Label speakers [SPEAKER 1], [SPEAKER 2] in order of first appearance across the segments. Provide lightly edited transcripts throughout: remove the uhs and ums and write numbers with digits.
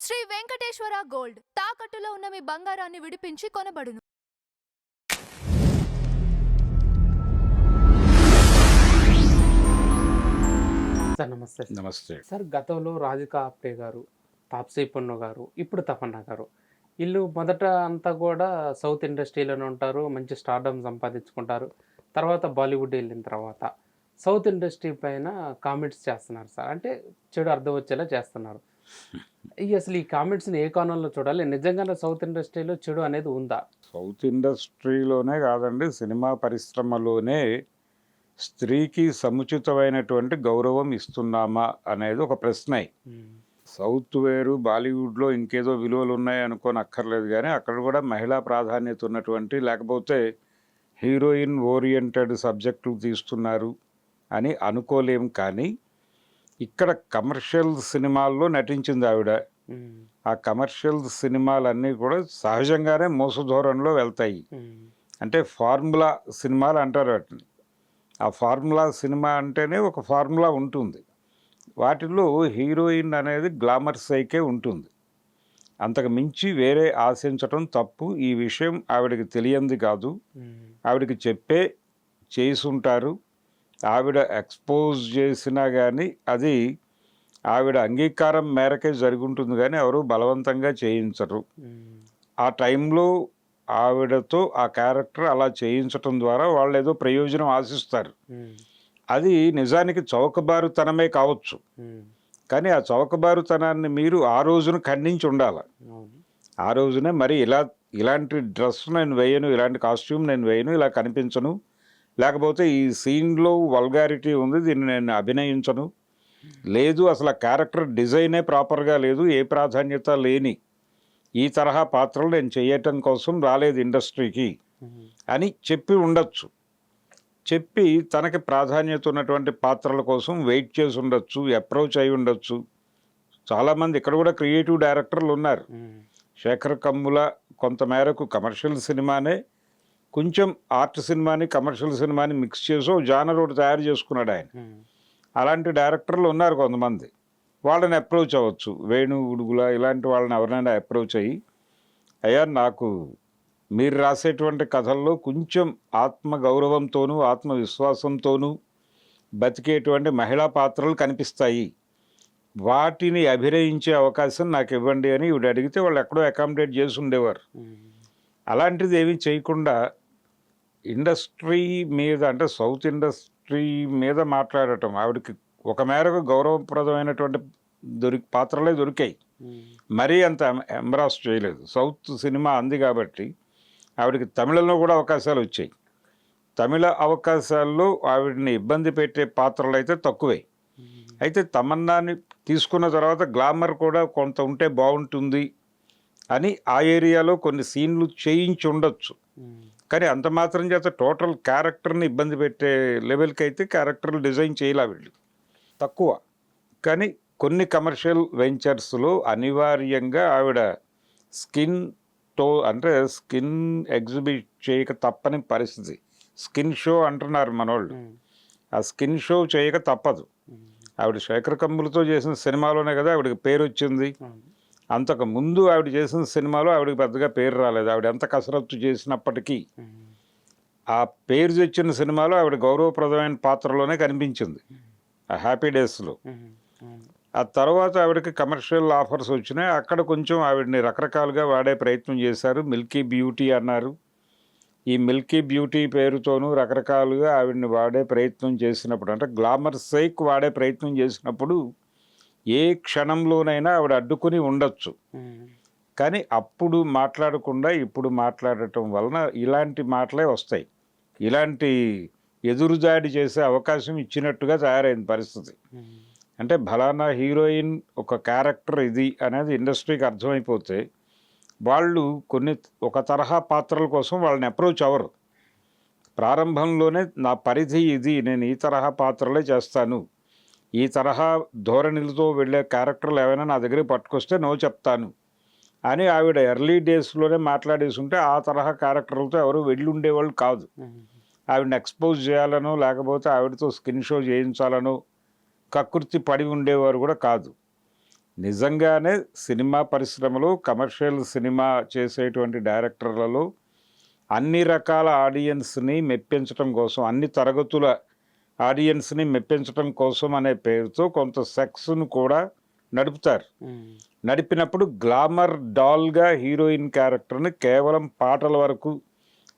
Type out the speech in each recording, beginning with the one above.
[SPEAKER 1] Shri Venkateswara gold తాకట్టులో ఉన్న మీ బంగారాన్ని విడిపించి కొనబడును.
[SPEAKER 2] సార్ నమస్తే.
[SPEAKER 3] నమస్తే.
[SPEAKER 2] సార్ గతంలో రాధికా ఆప్టే గారు, తాప్సీ పన్ను గారు, ఇప్పుడు తపన్నా గారు వీళ్ళు మొదట అంతా కూడా సౌత్ ఇండస్ట్రీలోనే ఉంటారు, మంచి స్టార్డమ్ సంపాదించుకుంటారు. తర్వాత బాలీవుడ్ వెళ్ళిన తర్వాత సౌత్ ఇండస్ట్రీ పైన కామెంట్స్ చేస్తున్నారు సార్. అంటే చెడు అర్థం వచ్చేలా చేస్తున్నారు. అసలు ఈ కామెంట్స్ని ఏ కోణంలో చూడాలి? నిజంగానే సౌత్ ఇండస్ట్రీలో చెడు అనేది ఉందా?
[SPEAKER 3] సౌత్ ఇండస్ట్రీలోనే కాదండి, సినిమా పరిశ్రమలోనే స్త్రీకి సముచితమైనటువంటి గౌరవం ఇస్తున్నామా అనేది ఒక ప్రశ్న. సౌత్ వేరు, బాలీవుడ్లో ఇంకేదో విలువలు ఉన్నాయి అనుకోని అక్కర్లేదు, కానీ అక్కడ కూడా మహిళా ప్రాధాన్యత ఉన్నటువంటి, లేకపోతే హీరోయిన్ ఓరియంటెడ్ సబ్జెక్టులు తీస్తున్నారు అని అనుకోలేం. కానీ ఇక్కడ కమర్షియల్ సినిమాల్లో నటించింది ఆవిడ. ఆ కమర్షియల్ సినిమాలన్నీ కూడా సహజంగానే మోసధోరణిలో వెళ్తాయి. అంటే ఫార్ములా సినిమాలు అంటారు వాటిని. ఆ ఫార్ములా సినిమా అంటేనే ఒక ఫార్ములా ఉంటుంది. వాటిల్లో హీరోయిన్ అనేది గ్లామర్ సైకే ఉంటుంది. అంతకు మించి వేరే ఆశించటం తప్పు. ఈ విషయం ఆవిడకి తెలియంది కాదు, ఆవిడకి చెప్పే చేసుంటారు. ఆవిడ ఎక్స్పోజ్ చేసినా కానీ అది ఆవిడ అంగీకారం మేరకే జరుగుంటుంది, కానీ ఎవరు బలవంతంగా చేయించరు. ఆ టైంలో ఆవిడతో ఆ క్యారెక్టర్ అలా చేయించటం ద్వారా వాళ్ళు ఏదో ప్రయోజనం ఆశిస్తారు. అది నిజానికి చౌకబారుతనమే కావచ్చు, కానీ ఆ చౌకబారుతనాన్ని మీరు ఆ రోజున ఖండించి ఉండాలి. ఆ రోజునే మరి ఇలాంటి డ్రెస్ నేను వేయను, ఇలాంటి కాస్ట్యూమ్ నేను వేయను, ఇలా కనిపించను, లేకపోతే ఈ సీన్లో వల్గారిటీ ఉంది, దీన్ని నేను అభినయించను, లేదు అసలు ఆ క్యారెక్టర్ డిజైనే ప్రాపర్గా లేదు, ఏ ప్రాధాన్యత లేని ఈ తరహా పాత్రలు నేను చేయటం కోసం రాలేదు ఇండస్ట్రీకి అని చెప్పి ఉండొచ్చు. చెప్పి తనకి ప్రాధాన్యత ఉన్నటువంటి పాత్రల కోసం వెయిట్ చేసి ఉండొచ్చు, అప్రోచ్ అయి ఉండొచ్చు. చాలామంది ఇక్కడ కూడా క్రియేటివ్ డైరెక్టర్లు ఉన్నారు. శేఖర్ కమ్ముల కొంతమేరకు కమర్షియల్ సినిమానే కొంచెం ఆర్ట్ సినిమాని కమర్షియల్ సినిమాని మిక్స్ చేసి జానర్ ఒకటి తయారు చేసుకున్నాడు ఆయన. అలాంటి డైరెక్టర్లు ఉన్నారు కొంతమంది. వాళ్ళని అప్రోచ్ అవ్వచ్చు. వేణు ఉడుగుల ఇలాంటి వాళ్ళని ఎవరినైనా అప్రోచ్ అయ్యి, అయ్యా నాకు మీరు రాసేటువంటి కథల్లో కొంచెం ఆత్మగౌరవంతోనూ ఆత్మవిశ్వాసంతోనూ బతికేటువంటి మహిళా పాత్రలు కనిపిస్తాయి, వాటిని అభినయించే అవకాశం నాకు ఇవ్వండి అని ఇవి అడిగితే వాళ్ళు ఎక్కడో అకామిడేట్ చేసి ఉండేవారు. అలాంటిది ఏమీ చేయకుండా ఇండస్ట్రీ మీద, అంటే సౌత్ ఇండస్ట్రీ మీద మాట్లాడటం, ఆవిడకి ఒక మేరకు గౌరవప్రదమైనటువంటి పాత్రలే దొరికాయి. మరీ అంత ఎంబ్రాస్ చేయలేదు. సౌత్ సినిమా అంది కాబట్టి ఆవిడకి తమిళంలో కూడా అవకాశాలు వచ్చాయి. తమిళ అవకాశాల్లో ఆవిడని ఇబ్బంది పెట్టే పాత్రలు అయితే తక్కువే. అయితే తమన్నాని తీసుకున్న తర్వాత గ్లామర్ కూడా కొంత ఉంటే బాగుంటుంది అని ఆ ఏరియాలో కొన్ని సీన్లు చేయించి ఉండొచ్చు. కానీ అంత మాత్రం చేత టోటల్ క్యారెక్టర్ని ఇబ్బంది పెట్టే లెవెల్కి అయితే క్యారెక్టర్లు డిజైన్ చేయలే వీళ్ళు, తక్కువ. కానీ కొన్ని కమర్షియల్ వెంచర్స్లో అనివార్యంగా ఆవిడ అంటే స్కిన్ ఎగ్జిబిట్ చేయక తప్పని పరిస్థితి. స్కిన్ షో అంటున్నారు మనోళ్ళు. ఆ స్కిన్ షో చేయక తప్పదు. ఆవిడ శేఖర్ కమ్ములతో చేసిన సినిమాలోనే కదా ఆవిడకి పేరు వచ్చింది. అంతకు ముందు ఆవిడ చేసిన సినిమాలో ఆవిడకి పెద్దగా పేరు రాలేదు. ఆవిడ ఎంత కసరత్తు చేసినప్పటికీ ఆ పేరు తెచ్చిన సినిమాలో ఆవిడ గౌరవప్రదమైన పాత్రలోనే కనిపించింది, ఆ హ్యాపీ డేస్లో. ఆ తర్వాత ఆవిడకి కమర్షియల్ ఆఫర్స్ వచ్చినాయి. అక్కడ కొంచెం ఆవిడని రకరకాలుగా వాడే ప్రయత్నం చేశారు. మిల్కీ బ్యూటీ అన్నారు. ఈ మిల్కీ బ్యూటీ పేరుతోనూ రకరకాలుగా ఆవిడని వాడే ప్రయత్నం చేసినప్పుడు, అంటే గ్లామర్ సైక్ వాడే ప్రయత్నం చేసినప్పుడు ఏ క్షణంలోనైనా ఆవిడ అడ్డుకుని ఉండొచ్చు. కానీ అప్పుడు మాట్లాడకుండా ఇప్పుడు మాట్లాడటం వలన ఇలాంటి మాటలే వస్తాయి. ఇలాంటి ఎదురుదాడి చేసే అవకాశం ఇచ్చినట్టుగా తయారైంది పరిస్థితి. అంటే ఫలానా హీరోయిన్ ఒక క్యారెక్టర్ ఇది అనేది ఇండస్ట్రీకి అర్థమైపోతే వాళ్ళు ఒక తరహా పాత్రల కోసం వాళ్ళని అప్రోచ్ అవ్వరు. ప్రారంభంలోనే నా పరిధి ఇది, నేను ఈ తరహా పాత్రలే చేస్తాను, ఈ తరహా ధోరణిలతో వెళ్ళే క్యారెక్టర్లు ఏమైనా నా దగ్గరికి పట్టుకొస్తే నో చెప్తాను అని ఆవిడ ఎర్లీ డేస్లోనే మాట్లాడేసుంటే ఆ తరహా క్యారెక్టర్లతో ఎవరు వెళ్ళి ఉండేవాళ్ళు కాదు. ఆవిడని ఎక్స్పోజ్ చేయాలనో లేకపోతే ఆవిడతో స్కిన్ షో చేయించాలనో కకృతి పడి ఉండేవారు కూడా కాదు. నిజంగానే సినిమా పరిశ్రమలో కమర్షియల్ సినిమా చేసేటువంటి డైరెక్టర్లలో అన్ని రకాల ఆడియన్స్ని మెప్పించడం కోసం, అన్ని తరగతుల ఆడియన్స్ని మెప్పించడం కోసం అనే పేరుతో కొంత సెక్స్ను కూడా నడుపుతారు. నడిపినప్పుడు గ్లామర్ డాల్గా హీరోయిన్ క్యారెక్టర్ని కేవలం పాటల వరకు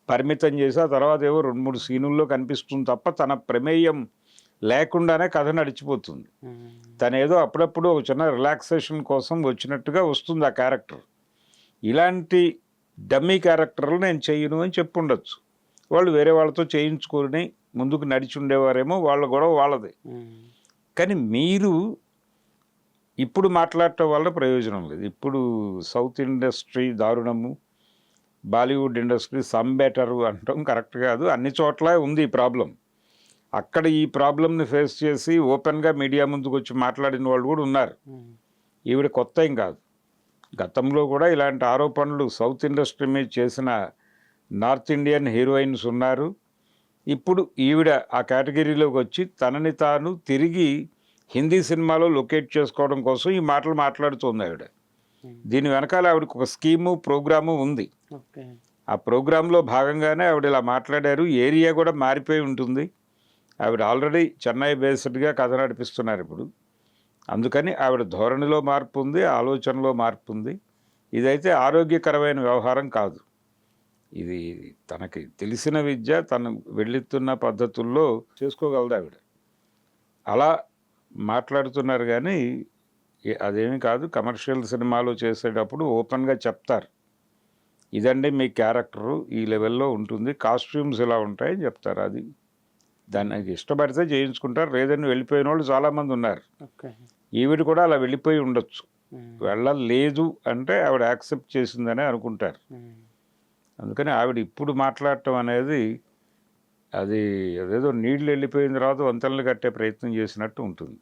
[SPEAKER 3] పరిమితం చేసి ఆ తర్వాత ఏవో 2-3 సీనుల్లో కనిపిస్తుంది తప్ప తన ప్రమేయం లేకుండానే కథ నడిచిపోతుంది. తనేదో అప్పుడప్పుడు ఒక చిన్న రిలాక్సేషన్ కోసం వచ్చినట్టుగా వస్తుంది ఆ క్యారెక్టర్. ఇలాంటి డమ్మీ క్యారెక్టర్లు నేను చెయ్యను అని చెప్పుండొచ్చు. వాళ్ళు వేరే వాళ్ళతో చేయించుకొని ముందుకు నడిచి ఉండేవారేమో, వాళ్ళ గొడవ వాళ్ళది. కానీ మీరు ఇప్పుడు మాట్లాడటం వల్ల ప్రయోజనం లేదు. ఇప్పుడు సౌత్ ఇండస్ట్రీ దారుణము, బాలీవుడ్ ఇండస్ట్రీ సమ్ బెటరు అనటం కరెక్ట్ కాదు. అన్ని చోట్ల ఉంది ఈ ప్రాబ్లం. అక్కడ ఈ ప్రాబ్లంని ఫేస్ చేసి ఓపెన్గా మీడియా ముందుకు వచ్చి మాట్లాడిన వాళ్ళు కూడా ఉన్నారు. ఈవిడ కొత్త ఏం కాదు. గతంలో కూడా ఇలాంటి ఆరోపణలు సౌత్ ఇండస్ట్రీ మీద చేసిన నార్త్ ఇండియన్ హీరోయిన్స్ ఉన్నారు. ఇప్పుడు ఈవిడ ఆ కేటగిరీలోకి వచ్చి తనని తాను తిరిగి హిందీ సినిమాలో లొకేట్ చేసుకోవడం కోసం ఈ మాటలు మాట్లాడుతుంది ఆవిడ. దీని వెనకాల ఆవిడకి ఒక స్కీము, ప్రోగ్రాము ఉంది. ఆ ప్రోగ్రాంలో భాగంగానే ఆవిడ ఇలా మాట్లాడారు. ఏరియా కూడా మారిపోయి ఉంటుంది. ఆవిడ ఆల్రెడీ చెన్నై బేస్డ్గా కథ నడిపిస్తున్నారు ఇప్పుడు. అందుకని ఆవిడ ధోరణిలో మార్పు ఉంది, ఆలోచనలో మార్పు ఉంది. ఇదైతే ఆరోగ్యకరమైన వ్యవహారం కాదు. ఇది తనకి తెలిసిన విద్య, తను వెళ్ళిస్తున్న పద్ధతుల్లో చేసుకోగలదు ఆవిడ. అలా మాట్లాడుతున్నారు కానీ అదేమీ కాదు. కమర్షియల్ సినిమాలో చేసేటప్పుడు ఓపెన్గా చెప్తారు, ఇదండి మీ క్యారెక్టరు ఈ లెవెల్లో ఉంటుంది, కాస్ట్యూమ్స్ ఇలా ఉంటాయని చెప్తారు. అది దానికి ఇష్టపడితే చేయించుకుంటారు, లేదని వెళ్ళిపోయిన వాళ్ళు చాలామంది ఉన్నారు. ఈవిడ కూడా అలా వెళ్ళిపోయి ఉండొచ్చు. వెళ్ళలేదు అంటే ఆవిడ యాక్సెప్ట్ చేసిందనే అనుకుంటారు. అందుకని ఆవిడ ఇప్పుడు మాట్లాడటం అనేది అది అదేదో నీళ్ళు వెళ్ళిపోయిన తర్వాత వంతెనలు కట్టే ప్రయత్నం చేసినట్టు ఉంటుంది.